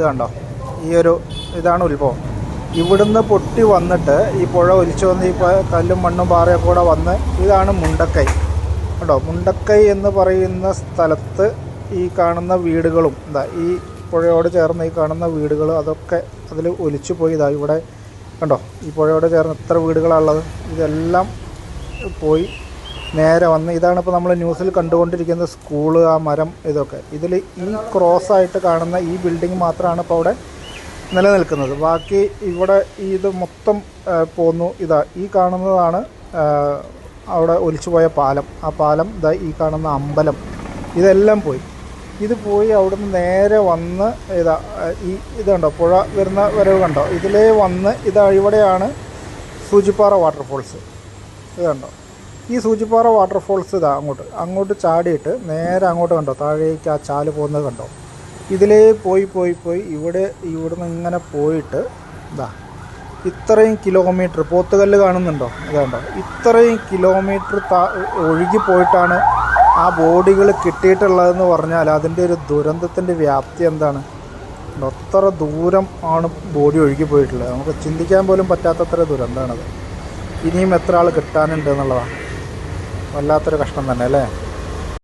ഇത് കണ്ടോ, ഇതാണ് ഉത്ഭവം. ഇവിടുന്ന് പൊട്ടി വന്നിട്ട് ഈ പുഴ ഒലിച്ചു വന്ന് ഈ കല്ലും മണ്ണും പാറയൊക്കെ കൂടെ വന്ന് ഇതാണ് മുണ്ടക്കൈ കേട്ടോ. മുണ്ടക്കൈ എന്ന് പറയുന്ന സ്ഥലത്ത് ഈ കാണുന്ന വീടുകളും ഈ പുഴയോട് ചേർന്ന് ഈ കാണുന്ന വീടുകൾ അതൊക്കെ അതിൽ ഒലിച്ചു പോയി. ഇവിടെ കണ്ടോ, ഈ പുഴയോട് ചേർന്ന് എത്ര വീടുകളാണുള്ളത്, ഇതെല്ലാം പോയി നേരെ വന്ന് ഇതാണിപ്പോൾ നമ്മൾ ന്യൂസിൽ കണ്ടുകൊണ്ടിരിക്കുന്ന സ്കൂള്, ആ മരം, ഇതൊക്കെ. ഇതിൽ ഈ ക്രോസായിട്ട് കാണുന്ന ഈ ബിൽഡിംഗ് മാത്രമാണ് ഇപ്പോൾ അവിടെ നിലനിൽക്കുന്നത്. ബാക്കി ഇവിടെ ഇത് മൊത്തം പോന്നു. ഈ കാണുന്നതാണ് അവിടെ ഒലിച്ചുപോയ പാലം. ആ പാലം, ഈ കാണുന്ന അമ്പലം, ഇതെല്ലാം പോയി. ഇത് പോയി അവിടുന്ന് നേരെ വന്ന് ഇത് കണ്ടോ, പുഴ വരുന്ന വരവ് കണ്ടോ, ഇതിലേ വന്ന് ഇവിടെയാണ് സൂചിപ്പാറ വാട്ടർഫോൾസ്. ഇത് കണ്ടോ, ഈ സൂചിപ്പാറ വാട്ടർഫോൾസ് അങ്ങോട്ട് ചാടിയിട്ട് നേരെ അങ്ങോട്ട് കണ്ടോ, താഴേക്ക് ആ ചാല് പോകുന്നത് കണ്ടോ. ഇതിലേ പോയി ഇവിടുന്ന് ഇങ്ങനെ പോയിട്ട് ഇത്രയും കിലോമീറ്റർ, പോത്തുകല്ല് കാണുന്നുണ്ടോ, ഇതുണ്ടോ, ഇത്രയും കിലോമീറ്റർ ഒഴുകി പോയിട്ടാണ് ആ ബോഡികൾ കിട്ടിയിട്ടുള്ളതെന്ന് പറഞ്ഞാൽ അതിൻ്റെ ഒരു ദുരന്തത്തിൻ്റെ വ്യാപ്തി എന്താണ്. അത്ര ദൂരം ആണ് ബോഡി ഒഴുകി പോയിട്ടുള്ളത്. നമുക്ക് ചിന്തിക്കാൻ പോലും പറ്റാത്തത്ര ദുരന്തമാണത്. ഇനിയും എത്ര ആൾ കിട്ടാനുണ്ട് എന്നുള്ളതാണ്. വല്ലാത്തൊരു കഷ്ടം തന്നെ അല്ലേ.